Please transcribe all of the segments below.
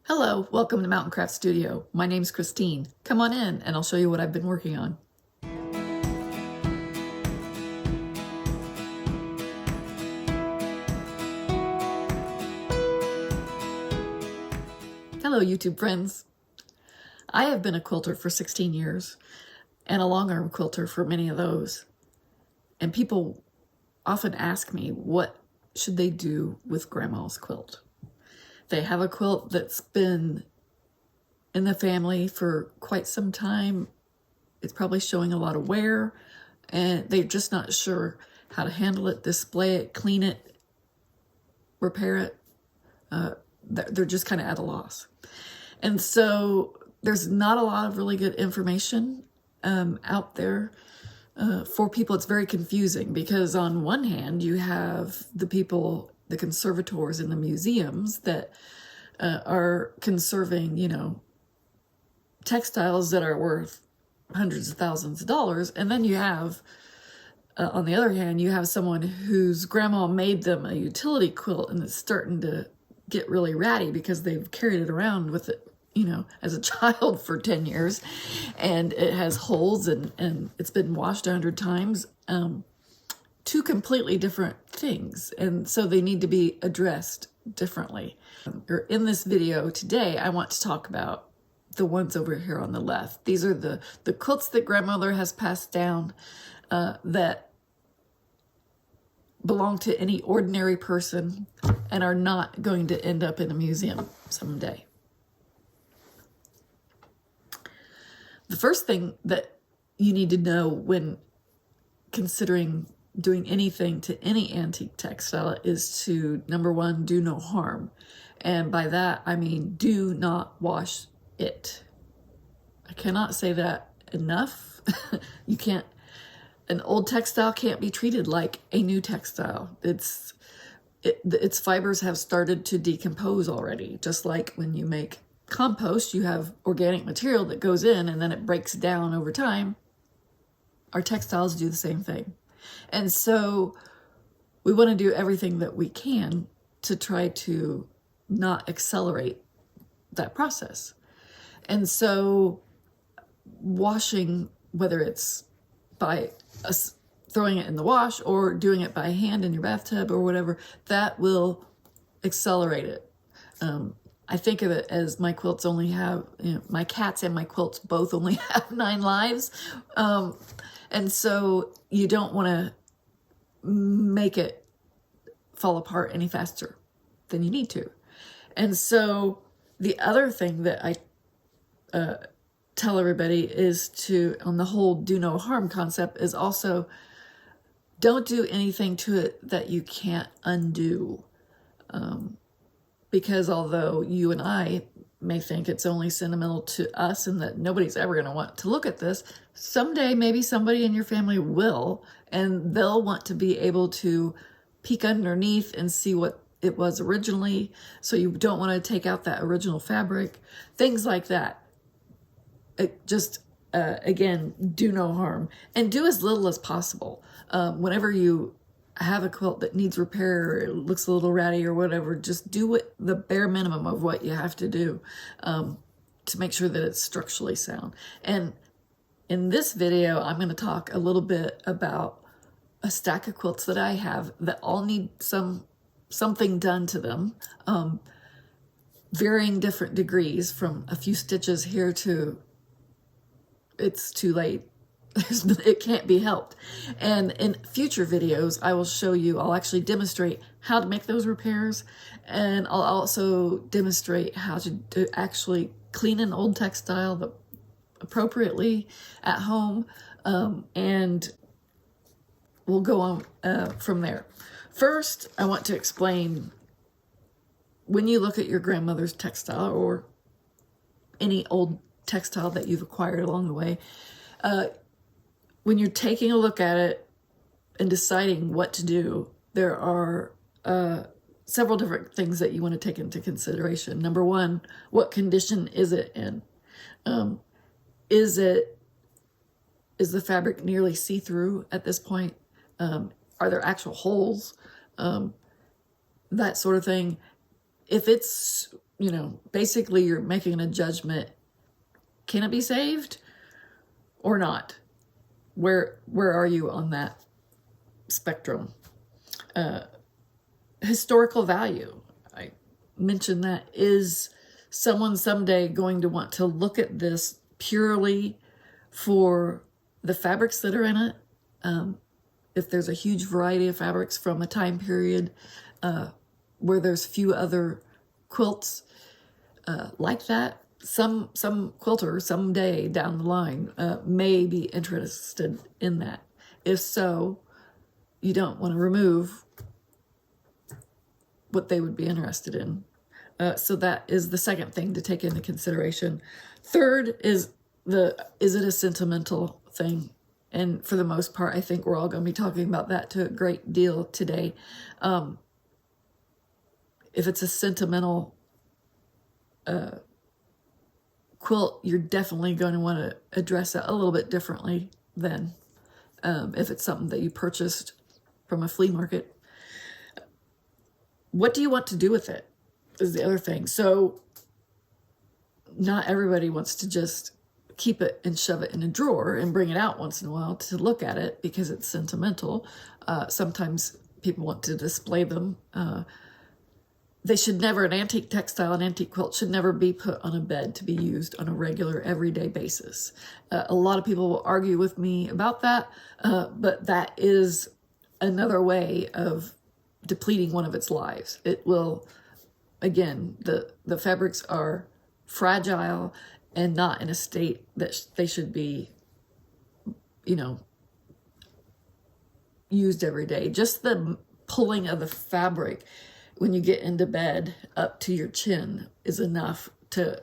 Hello, welcome to Mountain Craft Studio. My name's Christine. Come on in and I'll show you what I've been working on. Hello, YouTube friends. I have been a quilter for 16 years and a long arm quilter for many of those. And people often ask me, what should they do with Grandma's quilt? They have a quilt that's been in the family for quite some time. It's probably showing a lot of wear and they're just not sure how to handle it, display it, clean it, repair it. They're just kind of at a loss. And so there's not a lot of really good information out there for people. It's very confusing because on one hand, you have the people, the conservators in the museums that are conserving, textiles that are worth hundreds of thousands of dollars. And then you have, on the other hand, you have someone whose grandma made them a utility quilt and it's starting to get really ratty because they've carried it around with it, as a child for 10 years. And it has holes and it's been washed 100 times. Two completely different things. And so they need to be addressed differently. In this video today, I want to talk about the ones over here on the left. These are the quilts that grandmother has passed down that belong to any ordinary person and are not going to end up in a museum someday. The first thing that you need to know when considering doing anything to any antique textile is to, number one, do no harm. And by that, I mean, do not wash it. I cannot say that enough. You can't, an old textile can't be treated like a new textile. Its fibers have started to decompose already. Just like when you make compost, you have organic material that goes in and then it breaks down over time. Our textiles do the same thing. And so we want to do everything that we can to try to not accelerate that process. And so washing, whether it's by throwing it in the wash or doing it by hand in your bathtub or whatever, that will accelerate it. I think of it as my quilts only have, my cats and my quilts both only have 9 lives. And so you don't want to make it fall apart any faster than you need to. And so the other thing that I tell everybody is to, on the whole do no harm concept, is also don't do anything to it that you can't undo. Because although you and I may think it's only sentimental to us and that nobody's ever going to want to look at this, someday maybe somebody in your family will, and they'll want to be able to peek underneath and see what it was originally. So you don't want to take out that original fabric, things like that. Again, do no harm and do as little as possible. Whenever you have a quilt that needs repair or it looks a little ratty or whatever, just do the bare minimum of what you have to do to make sure that it's structurally sound. And in this video, I'm going to talk a little bit about a stack of quilts that I have that all need something done to them, varying different degrees from a few stitches here to it's too late. It can't be helped. And in future videos, I will show you, I'll actually demonstrate how to make those repairs. And I'll also demonstrate how to actually clean an old textile appropriately at home. And we'll go on from there. First, I want to explain, when you look at your grandmother's textile or any old textile that you've acquired along the way, when you're taking a look at it and deciding what to do, there are several different things that you want to take into consideration. Number one, what condition is it in? Is the fabric nearly see-through at this point? Are there actual holes? That sort of thing. If it's you know, basically you're making a judgment. Can it be saved or not? Where are you on that spectrum? Historical value. I mentioned that. Is someone someday going to want to look at this purely for the fabrics that are in it? If there's a huge variety of fabrics from a time period where there's few other quilts like that, some quilter someday down the line may be interested in that. If so, you don't want to remove what they would be interested in. So that is the second thing to take into consideration. Third is is it a sentimental thing? And for the most part, I think we're all going to be talking about that to a great deal today. If it's a sentimental quilt, you're definitely going to want to address it a little bit differently than if it's something that you purchased from a flea market. What do you want to do with it is the other thing. So not everybody wants to just keep it and shove it in a drawer and bring it out once in a while to look at it because it's sentimental. Sometimes people want to display them. They should never, an antique textile, an antique quilt should never be put on a bed to be used on a regular, everyday basis. A lot of people will argue with me about that, but that is another way of depleting one of its lives. It will, again, the fabrics are fragile and not in a state that they should be, you know, used every day. Just the pulling of the fabric when you get into bed up to your chin is enough to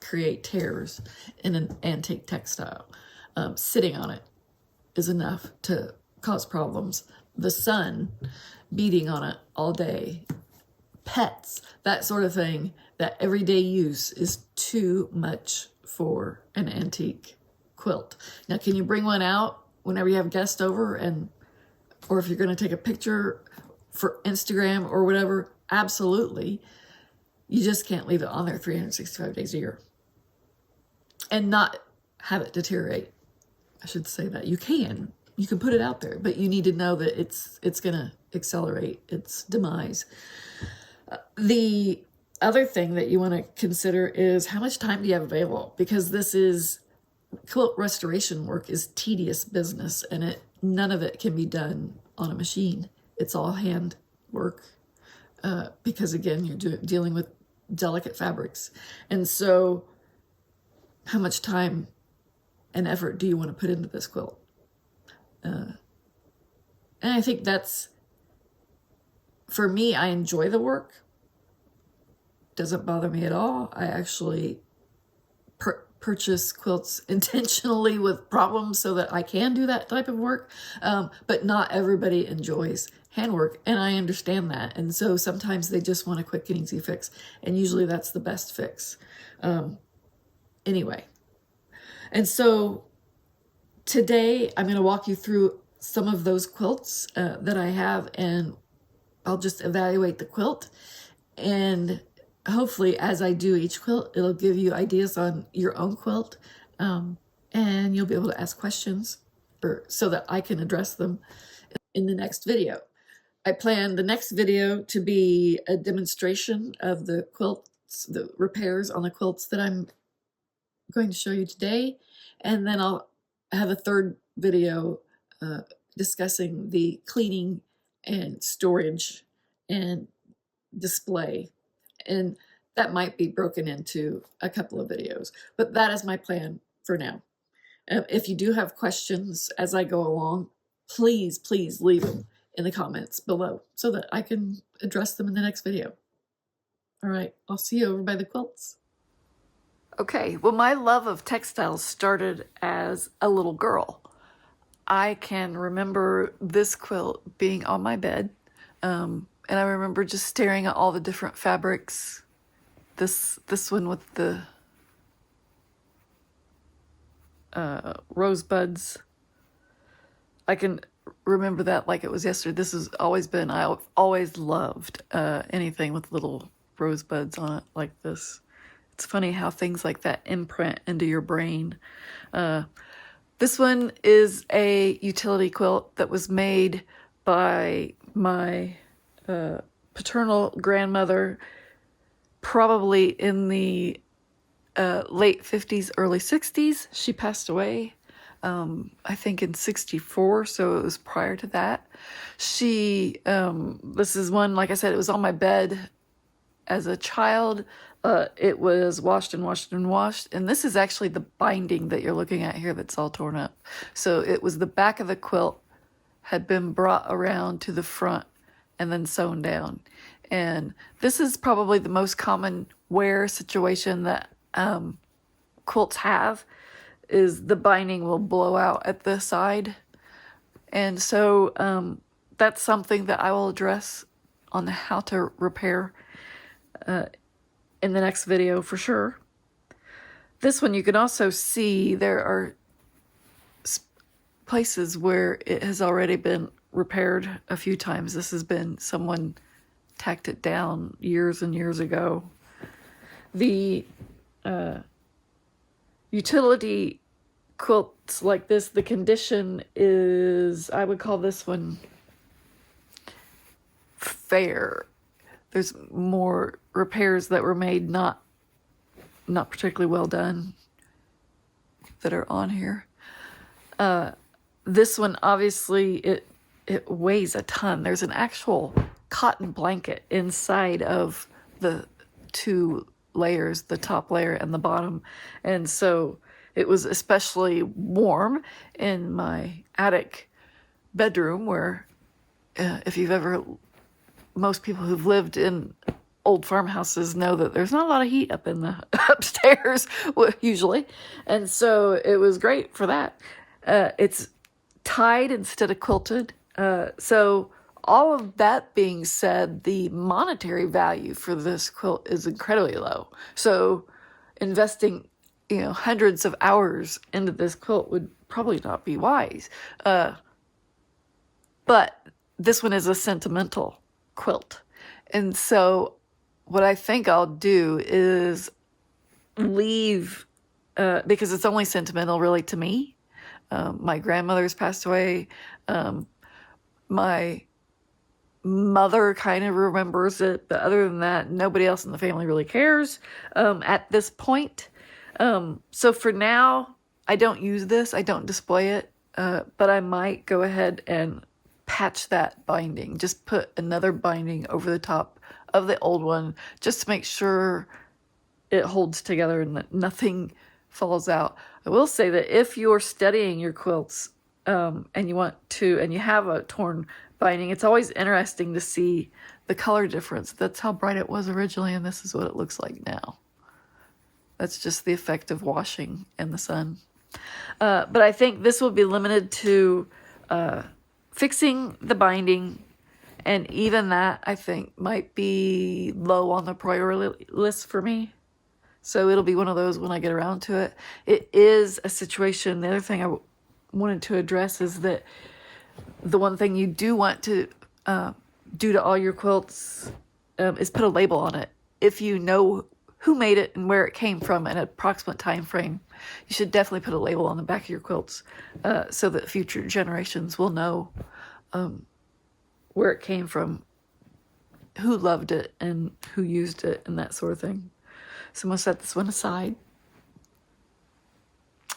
create tears in an antique textile. Sitting on it is enough to cause problems. The sun beating on it all day, pets, that sort of thing, that everyday use is too much for an antique quilt. Now, can you bring one out whenever you have guests over, or if you're going to take a picture for Instagram or whatever? Absolutely. You just can't leave it on there 365 days a year and not have it deteriorate. I should say that. You can put it out there, but you need to know that it's going to accelerate its demise. The other thing that you want to consider is how much time do you have available? Because quilt restoration work is tedious business, and none of it can be done on a machine. It's all hand work because, again, you're dealing with delicate fabrics. And so how much time and effort do you want to put into this quilt? And I think that's, for me, I enjoy the work. Doesn't bother me at all. I actually purchase quilts intentionally with problems so that I can do that type of work. But not everybody enjoys handwork, and I understand that. And so sometimes they just want a quick and easy fix, and usually that's the best fix. Anyway, and so today I'm going to walk you through some of those quilts that I have, and I'll just evaluate the quilt, and hopefully as I do each quilt, it'll give you ideas on your own quilt, and you'll be able to ask questions so that I can address them in the next video. I plan the next video to be a demonstration of the quilts, the repairs on the quilts that I'm going to show you today, and then I'll have a third video discussing the cleaning and storage and display, and that might be broken into a couple of videos, but that is my plan for now. If you do have questions as I go along, please leave them in the comments below so that I can address them in the next video. All right, I'll see you over by the quilts. Okay, well, my love of textiles started as a little girl. I can remember this quilt being on my bed, and I remember just staring at all the different fabrics. This one with the rosebuds. I can remember that like it was yesterday. This has always been, I've always loved anything with little rosebuds on it like this. It's funny how things like that imprint into your brain. This one is a utility quilt that was made by my paternal grandmother, probably in the late 50s, early 60s. She passed away, I think in 64, so it was prior to that. This is one, like I said, it was on my bed as a child. It was washed and washed and washed, and this is actually the binding that you're looking at here that's all torn up. So it was the back of the quilt had been brought around to the front and then sewn down. And this is probably the most common wear situation that quilts have, is the binding will blow out at the side. And so that's something that I will address on how to repair in the next video for sure. This one you can also see there are places where it has already been repaired a few times. This has been someone tacked it down years and years ago. The utility quilts like this, the condition is, I would call this one fair. There's more repairs that were made not particularly well done that are on here. This one, obviously, it weighs a ton. There's an actual cotton blanket inside of the two layers, the top layer and the bottom. And so it was especially warm in my attic bedroom where, if you've ever, most people who've lived in old farmhouses know that there's not a lot of heat up in the upstairs usually. And so it was great for that. It's tied instead of quilted. So all of that being said, the monetary value for this quilt is incredibly low. So investing, hundreds of hours into this quilt would probably not be wise. But this one is a sentimental quilt. And so what I think I'll do is leave, because it's only sentimental really to me. My grandmother's passed away. My mother kind of remembers it, but other than that, nobody else in the family really cares at this point. So for now, I don't use this. I don't display it, but I might go ahead and patch that binding. Just put another binding over the top of the old one just to make sure it holds together and that nothing falls out. I will say that if you're studying your quilts and you have a torn binding, it's always interesting to see the color difference. That's how bright it was originally, and this is what it looks like now. That's just the effect of washing in the sun. But I think this will be limited to fixing the binding, and even that I think might be low on the priority list for me. So it'll be one of those when I get around to it. It is a situation. The other thing I wanted to address is that the one thing you do want to do to all your quilts is put a label on it. If you know who made it and where it came from and an approximate time frame, you should definitely put a label on the back of your quilts so that future generations will know where it came from, who loved it and who used it and that sort of thing. So I'm going to set this one aside.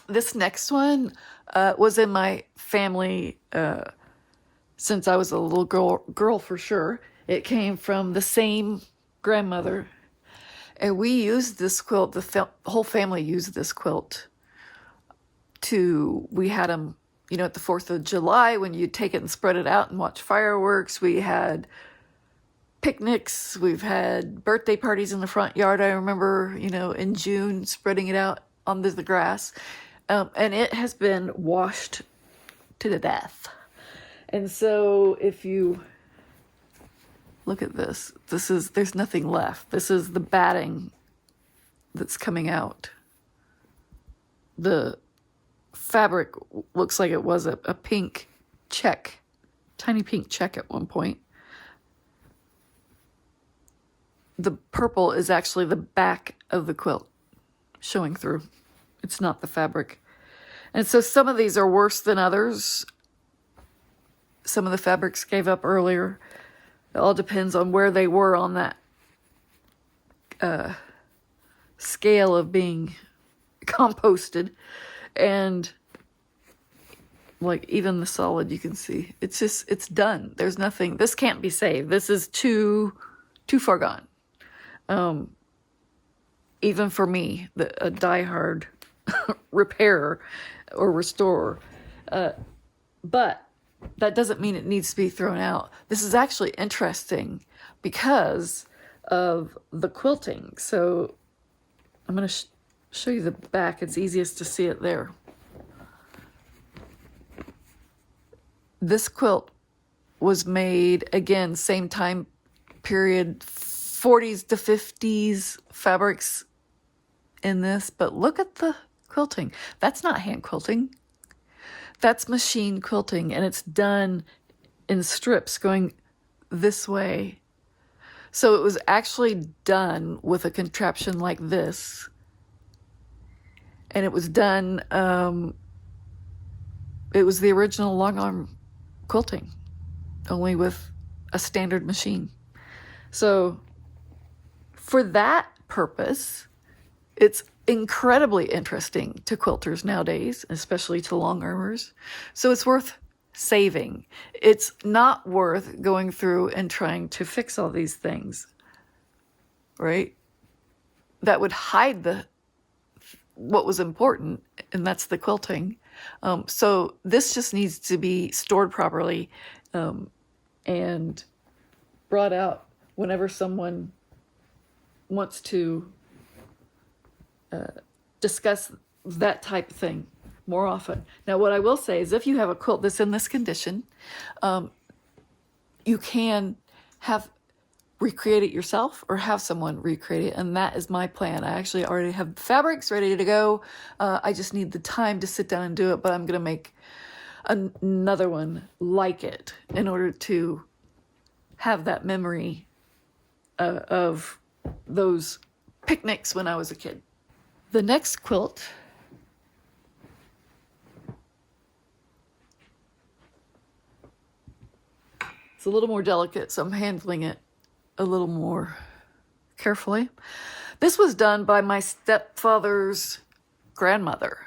This next one was in my family since I was a little girl for sure. It came from the same grandmother. And we used this quilt, the whole family used this quilt we had them, at the 4th of July when you take it and spread it out and watch fireworks. We had picnics. We've had birthday parties in the front yard. I remember, in June, spreading it out onto the grass. And it has been washed to the death. And so if you look at this, there's nothing left. This is the batting that's coming out. The fabric looks like it was a pink check, tiny pink check at one point. the purple is actually the back of the quilt showing through. It's not the fabric. And so some of these are worse than others. Some of the fabrics gave up earlier. It all depends on where they were on that scale of being composted. And like even the solid, you can see it's just, it's done. There's nothing, this can't be saved. This is too far gone. Even for me, a diehard repairer or restorer. But that doesn't mean it needs to be thrown out. This is actually interesting because of the quilting. So I'm going to show you the back. It's easiest to see it there. This quilt was made, again, same time period, 40s to 50s fabrics in this, but look at the quilting. That's not hand quilting. That's machine quilting, and it's done in strips going this way. So it was actually done with a contraption like this, and it was done, it was the original long arm quilting, only with a standard machine. So for that purpose, it's incredibly interesting to quilters nowadays, especially to long armers. So it's worth saving. It's not worth going through and trying to fix all these things, right? That would hide what was important, and that's the quilting. So this just needs to be stored properly and brought out whenever someone wants to discuss that type of thing more often. Now, what I will say is if you have a quilt that's in this condition, you can recreate it yourself or have someone recreate it, and that is my plan. I actually already have fabrics ready to go. I just need the time to sit down and do it, but I'm going to make another one like it in order to have that memory of those picnics when I was a kid. The next quilt is a little more delicate, so I'm handling it a little more carefully. This was done by my stepfather's grandmother,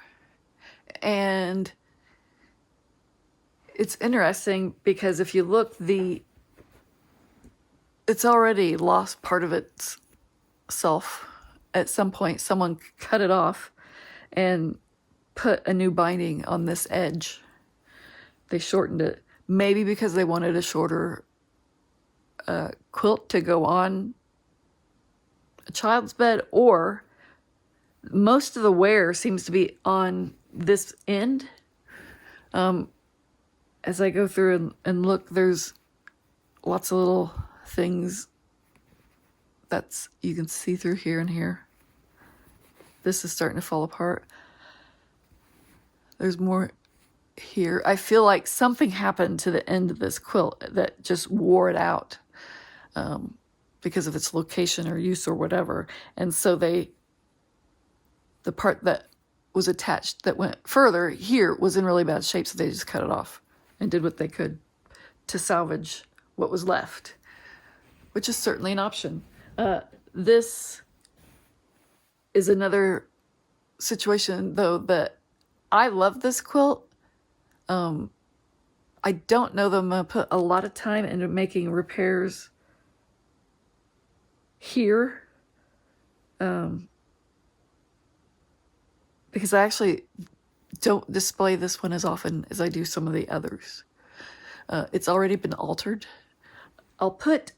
and it's interesting because if you look, it's already lost part of its self. At some point, someone cut it off and put a new binding on this edge. They shortened it, maybe because they wanted a shorter quilt to go on a child's bed, or most of the wear seems to be on this end. As I go through and look, there's lots of little things you can see through here and here. This is starting to fall apart. There's more here. I feel like something happened to the end of this quilt that just wore it out because of its location or use or whatever. And so the part that was attached that went further here was in really bad shape, so they just cut it off and did what they could to salvage what was left, which is certainly an option. This is another situation, though, that I love this quilt. I don't know that I'm going to put a lot of time into making repairs here, because I actually don't display this one as often as I do some of the others. It's already been altered. I'll put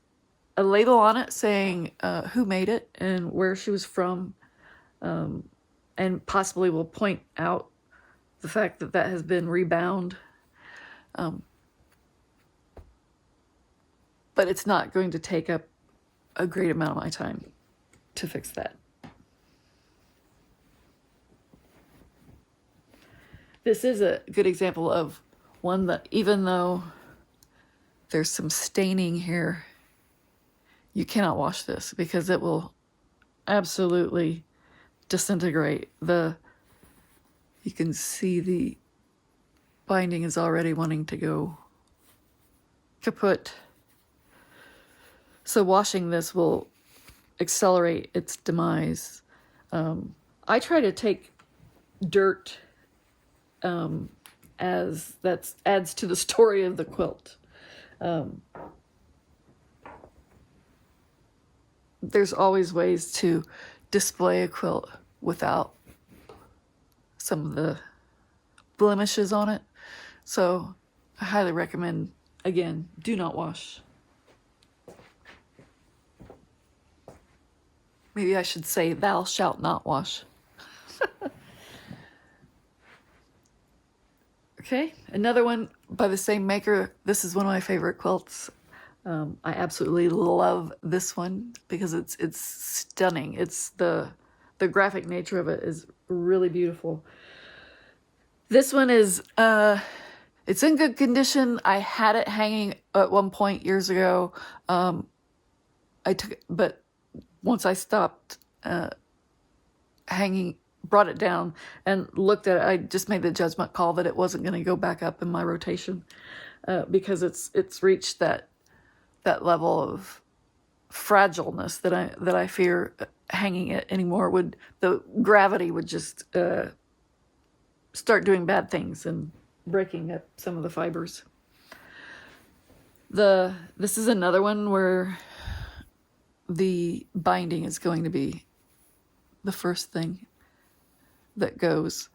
a label on it saying who made it and where she was from, and possibly will point out the fact that that has been rebound. But it's not going to take up a great amount of my time to fix that. This is a good example of one that, even though there's some staining here, you cannot wash this because it will absolutely disintegrate. You can see the binding is already wanting to go kaput. So washing this will accelerate its demise. I try to take dirt as that adds to the story of the quilt. There's always ways to display a quilt without some of the blemishes on it. So I highly recommend, again, do not wash. Maybe I should say, thou shalt not wash. Okay, another one by the same maker. This is one of my favorite quilts. I absolutely love this one because it's stunning. It's the graphic nature of it is really beautiful. This one is it's in good condition. I had it hanging at one point years ago. But once I stopped hanging, brought it down and looked at it, I just made the judgment call that it wasn't going to go back up in my rotation because it's reached that level of fragileness that I fear hanging it anymore. The gravity would just start doing bad things and breaking up some of the fibers. This is another one where the binding is going to be the first thing that goes.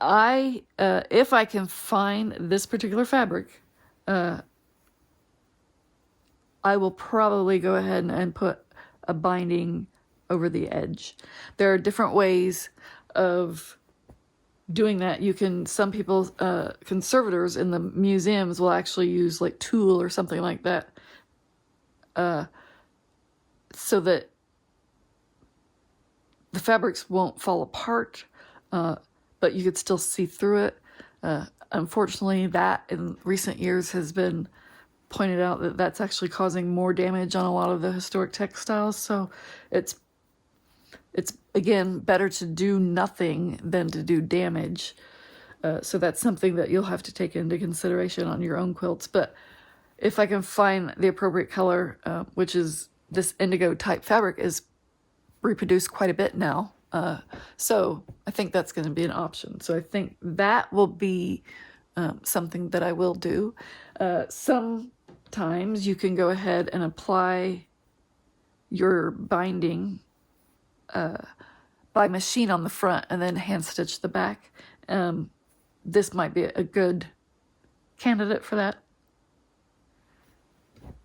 If I can find this particular fabric, I will probably go ahead and put a binding over the edge. There are different ways of doing that. Some people, conservators in the museums will actually use like tulle or something like that, so that the fabrics won't fall apart, but you could still see through it. Unfortunately, that in recent years has been pointed out that that's actually causing more damage on a lot of the historic textiles. So it's again better to do nothing than to do damage. So that's something that you'll have to take into consideration on your own quilts. But if I can find the appropriate color, which is this indigo type fabric, is reproduced quite a bit now. So I think that's going to be an option. So I think that will be something that I will do. Sometimes you can go ahead and apply your binding by machine on the front and then hand stitch the back. This might be a good candidate for that.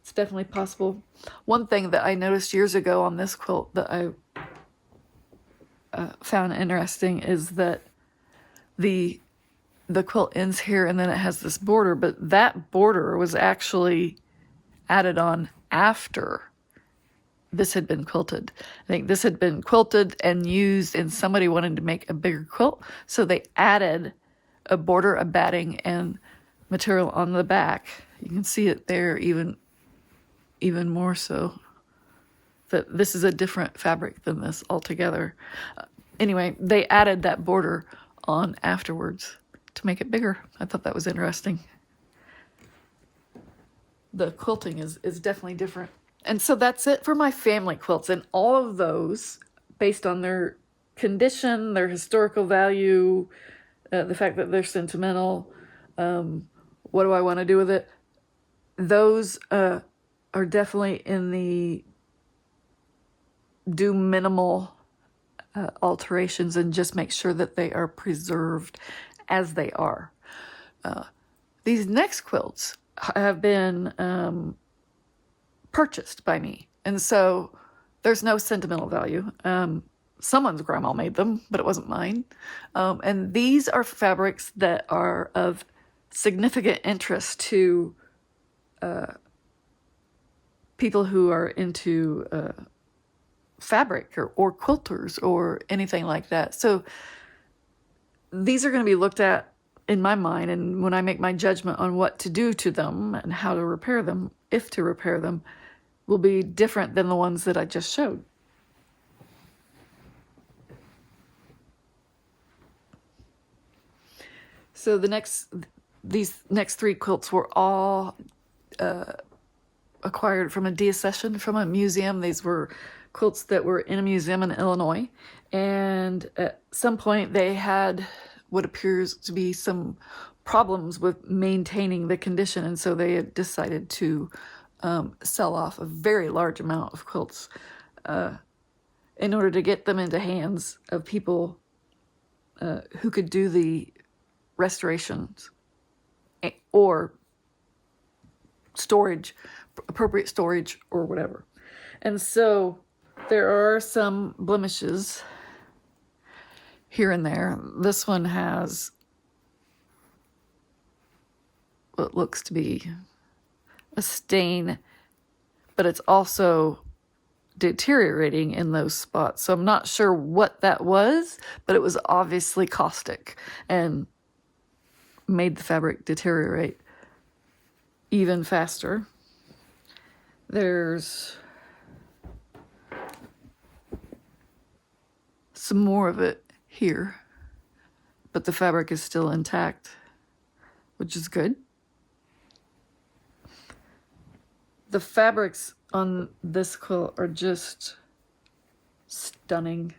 It's definitely possible. One thing that I noticed years ago on this quilt that I found interesting is that the quilt ends here and then it has this border, but that border was actually added on after this had been quilted. I think this had been quilted and used, and somebody wanted to make a bigger quilt, so they added a border, a batting, and material on the back. You can see it there even more so, that this is a different fabric than this altogether. Anyway, they added that border on afterwards to make it bigger. I thought that was interesting. The quilting is definitely different. And so that's it for my family quilts. And all of those, based on their condition, their historical value, the fact that they're sentimental, what do I want to do with it? Those are definitely in the do minimal alterations and just make sure that they are preserved as they are. These next quilts have been purchased by me, and so there's no sentimental value. Someone's grandma made them, but it wasn't mine. And these are fabrics that are of significant interest to people who are into fabric or quilters or anything like that. So these are going to be looked at in my mind, and when I make my judgment on what to do to them and how to repair them, if to repair them, will be different than the ones that I just showed. So these next 3 quilts were all acquired from a deaccession from a museum. These were quilts that were in a museum in Illinois, and at some point they had what appears to be some problems with maintaining the condition, and so they had decided to sell off a very large amount of quilts in order to get them into hands of people who could do the restorations or storage, appropriate storage or whatever. And so there are some blemishes here and there. This one has what looks to be a stain, but it's also deteriorating in those spots. So I'm not sure what that was, but it was obviously caustic and made the fabric deteriorate even faster. There's some more of it here, but the fabric is still intact, which is good. The fabrics on this quilt are just stunning,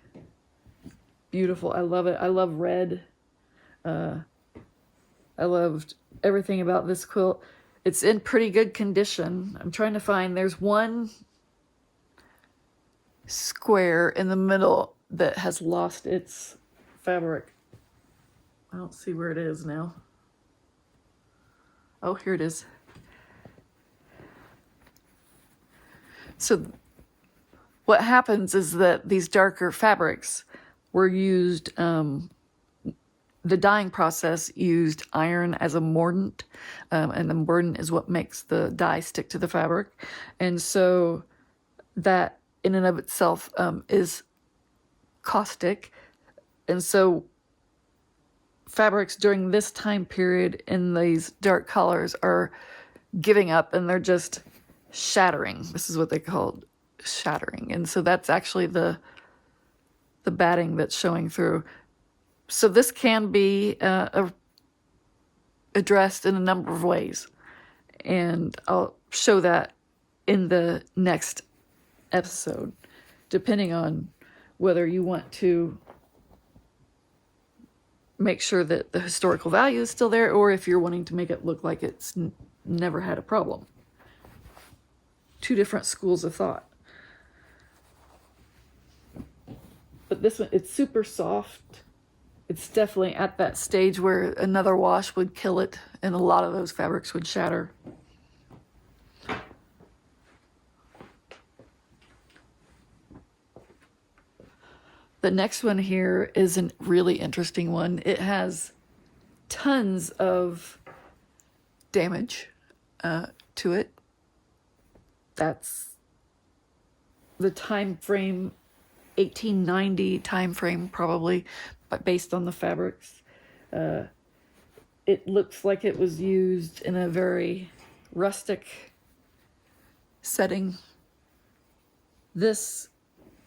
beautiful. I love it. I love red. I loved everything about this quilt. It's in pretty good condition. I'm trying to find, there's one square in the middle that has lost its fabric. I don't see where it is now. Oh, here it is. So what happens is that these darker fabrics were used, the dyeing process used iron as a mordant, and the mordant is what makes the dye stick to the fabric. And so that in and of itself is caustic. And so fabrics during this time period in these dark colors are giving up and they're just shattering. This is what they called shattering. And so that's actually the batting that's showing through. So this can be addressed in a number of ways, and I'll show that in the next episode, depending on whether you want to make sure that the historical value is still there, or if you're wanting to make it look like it's never had a problem. 2 different schools of thought. But this one, it's super soft. It's definitely at that stage where another wash would kill it, and a lot of those fabrics would shatter. The next one here is a really interesting one. It has tons of damage to it. That's the time frame, 1890 time frame probably, but based on the fabrics. It looks like it was used in a very rustic setting. This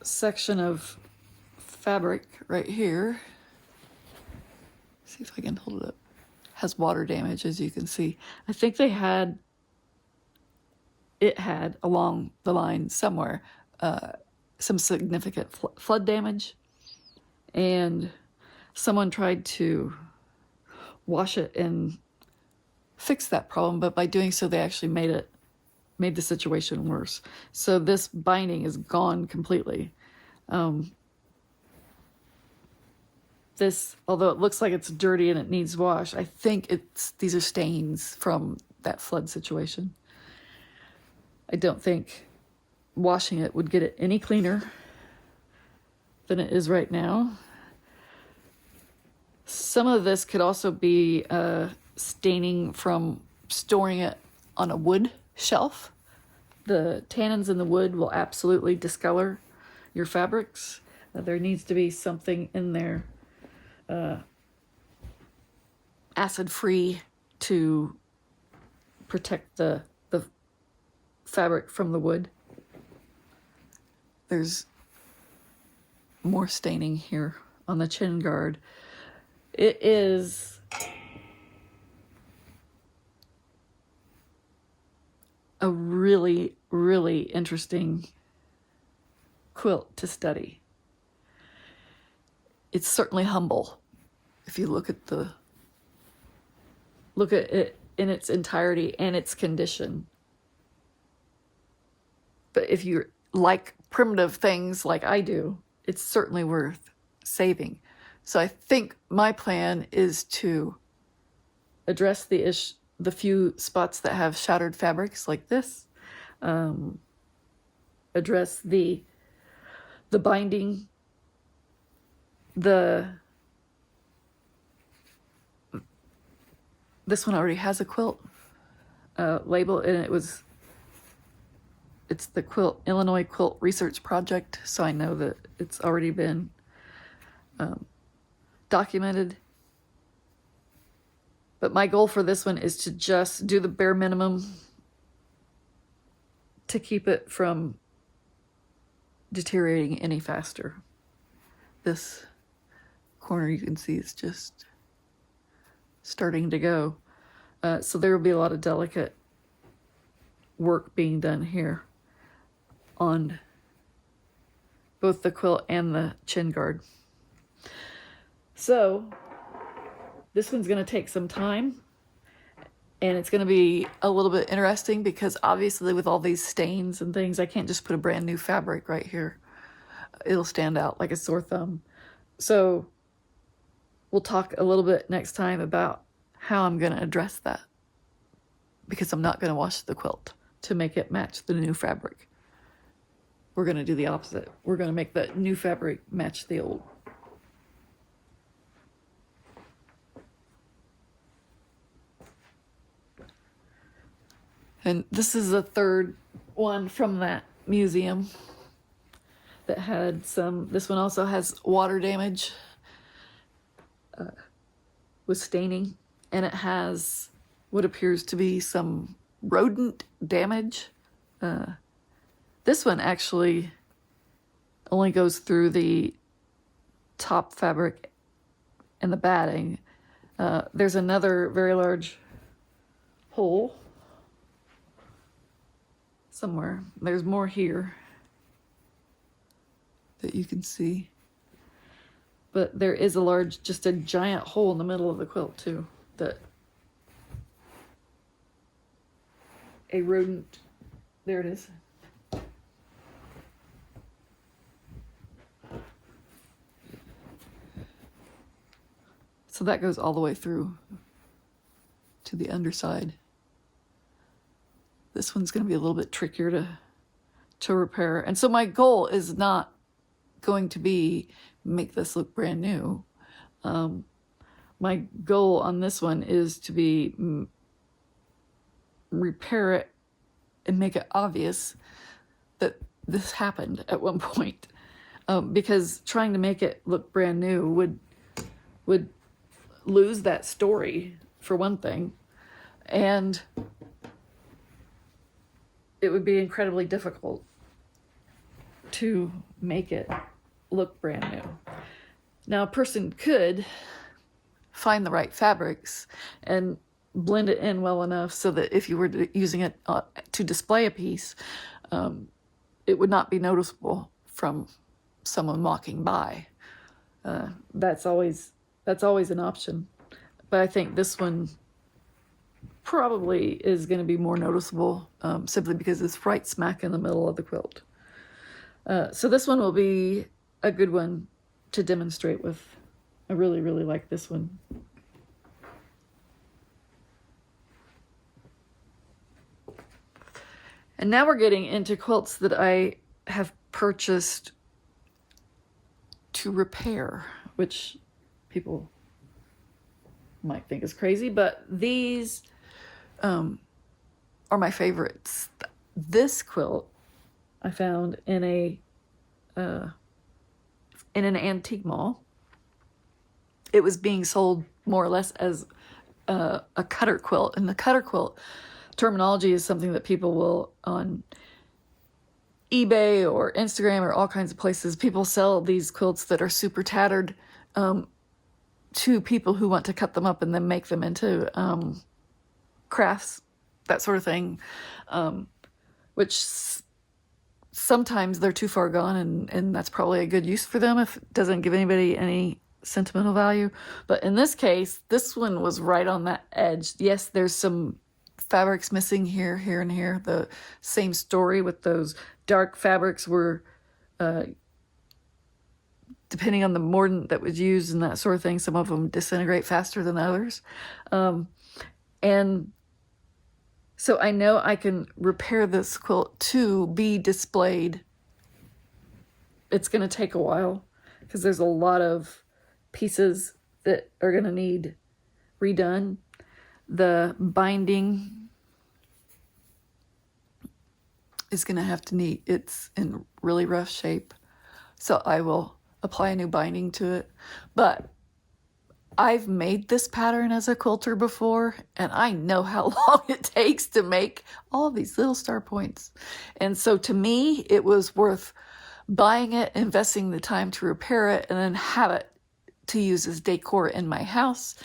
section of fabric right here, see if I can hold it up, has water damage, as you can see. I think it had along the line somewhere some significant flood damage, and someone tried to wash it and fix that problem, but by doing so they actually made the situation worse. So this binding is gone completely. This, although it looks like it's dirty and it needs wash, I think these are stains from that flood situation. I don't think washing it would get it any cleaner than it is right now. Some of this could also be staining from storing it on a wood shelf. The tannins in the wood will absolutely discolor your fabrics. There needs to be something in there acid-free to protect the fabric from the wood. there's more staining here on the chin guard. It is a really, really interesting quilt to study. It's certainly humble if you look at it in its entirety and its condition. But if you like primitive things like I do, it's certainly worth saving. So I think my plan is to address the few spots that have shattered fabrics like this, address the binding, this one already has a quilt label, and it's the Illinois Quilt Research Project, so I know that it's already been documented. But my goal for this one is to just do the bare minimum to keep it from deteriorating any faster. This corner you can see is just starting to go. So there will be a lot of delicate work being done here on both the quilt and the chin guard. So this one's going to take some time, and it's going to be a little bit interesting because obviously with all these stains and things, I can't just put a brand new fabric right here. It'll stand out like a sore thumb. So we'll talk a little bit next time about how I'm going to address that, because I'm not going to wash the quilt to make it match the new fabric. We're going to do the opposite. We're going to make the new fabric match the old. And this is the third one from that museum that had some. This one also has water damage with staining, and it has what appears to be some rodent damage. This one actually only goes through the top fabric and the batting. There's another very large hole somewhere. There's more here that you can see. But there is just a giant hole in the middle of the quilt too, that a rodent, there it is. So that goes all the way through to the underside. This one's going to be a little bit trickier to repair. And so my goal is not going to be make this look brand new. My goal on this one is to be repair it and make it obvious that this happened at one point. Because trying to make it look brand new would lose that story, for one thing. And it would be incredibly difficult to make it look brand new. Now, a person could find the right fabrics and blend it in well enough so that if you were using it to display a piece, it would not be noticeable from someone walking by. That's always an option. But I think this one probably is going to be more noticeable, simply because it's right smack in the middle of the quilt. So this one will be a good one to demonstrate with. I really, really like this one. And now we're getting into quilts that I have purchased to repair, which people might think is crazy, but these are my favorites. This quilt I found in an antique mall. It was being sold more or less as a cutter quilt, and the cutter quilt terminology is something that people will on eBay or Instagram or all kinds of places, people sell these quilts that are super tattered to people who want to cut them up and then make them into crafts, that sort of thing, which sometimes they're too far gone, and that's probably a good use for them if it doesn't give anybody any sentimental value. But in this case, this one was right on that edge. Yes, there's some fabrics missing here, here, and here. The same story with those dark fabrics were, depending on the mordant that was used and that sort of thing, some of them disintegrate faster than others. And so I know I can repair this quilt to be displayed. It's going to take a while because there's a lot of pieces that are going to need redone. The binding is going to have to need, it's in really rough shape. So I will apply a new binding to it. But I've made this pattern as a quilter before, and I know how long it takes to make all these little star points. And so to me, it was worth buying it, investing the time to repair it, and then have it to use as decor in my house,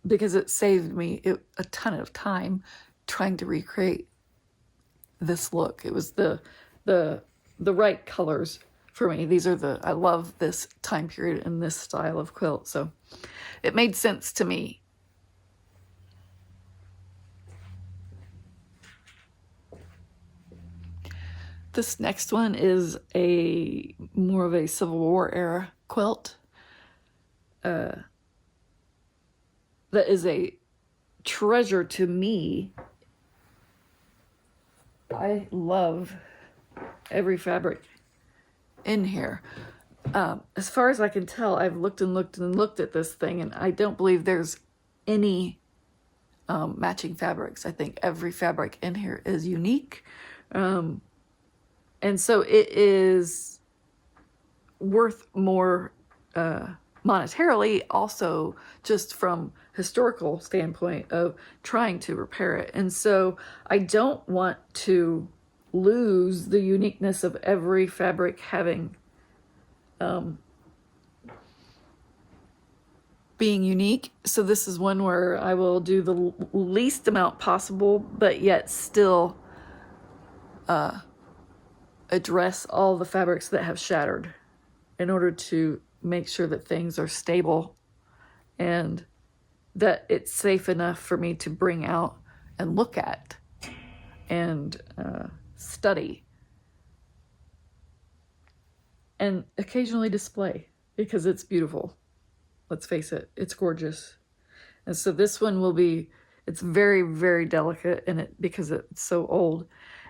because it saved me a ton of time trying to recreate this look. It was the right colors for me. These are I love this time period and this style of quilt, so it made sense to me. This next one is more of a Civil War era quilt. That is a treasure to me. I love every fabric in here. As far as I can tell, I've looked and looked and looked at this thing, and I don't believe there's any matching fabrics. I think every fabric in here is unique. And so it is worth more monetarily, also just from historical standpoint of trying to repair it. And so I don't want to lose the uniqueness of every fabric having being unique. So this is one where I will do the least amount possible, but yet still address all the fabrics that have shattered in order to make sure that things are stable and that it's safe enough for me to bring out and look at and study and occasionally display, because it's beautiful. Let's face it, it's gorgeous. And so this one will be, it's very, very delicate in it because it's so old.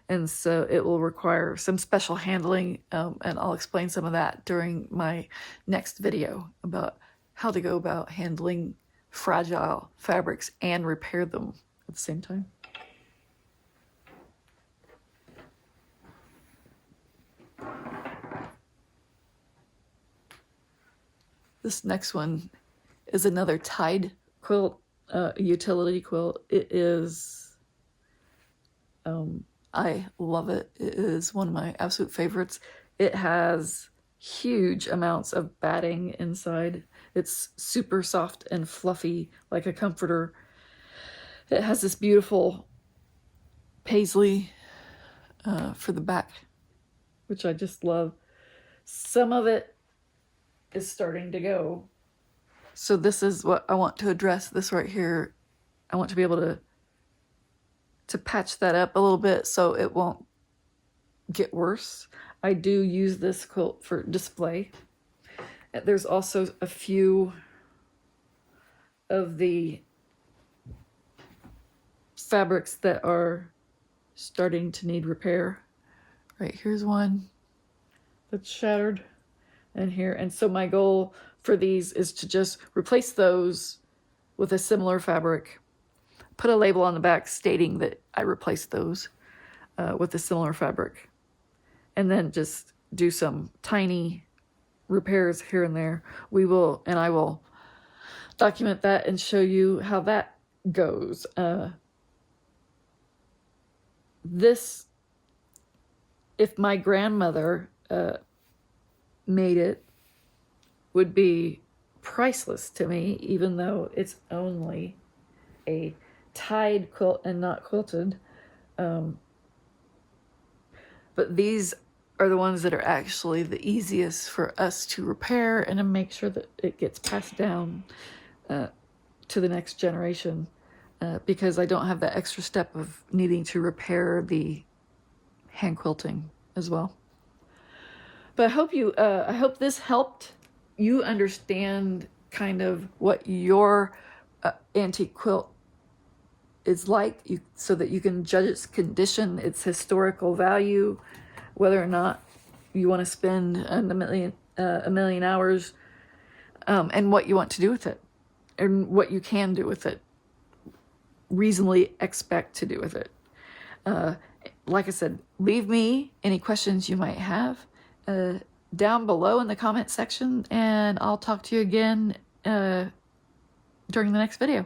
And so it will require some special handling, and I'll explain some of that during my next video about how to go about handling fragile fabrics and repair them at the same time. This next one is another tied quilt, utility quilt. It is, I love it. It is one of my absolute favorites. It has huge amounts of batting inside. It's super soft and fluffy, like a comforter. It has this beautiful paisley for the back, which I just love. Some of it is starting to go. So this is what I want to address, this right here. I want to be able to patch that up a little bit so it won't get worse. I do use this quilt for display. There's also a few of the fabrics that are starting to need repair. Right, here's one that's shattered, and here. And so my goal for these is to just replace those with a similar fabric, put a label on the back stating that I replaced those with a similar fabric, and then just do some tiny repairs here and there. I will document that and show you how that goes. This if my grandmother made it, would be priceless to me, even though it's only a tied quilt and not quilted. But these are the ones that are actually the easiest for us to repair and to make sure that it gets passed down to the next generation, because I don't have that extra step of needing to repair the hand quilting as well. But I hope this helped you understand kind of what your antique quilt is like, so that you can judge its condition, its historical value, whether or not you want to spend a million hours, and what you want to do with it, and what you can do with it, reasonably expect to do with it. Like I said, leave me any questions you might have down below in the comment section, and I'll talk to you again during the next video.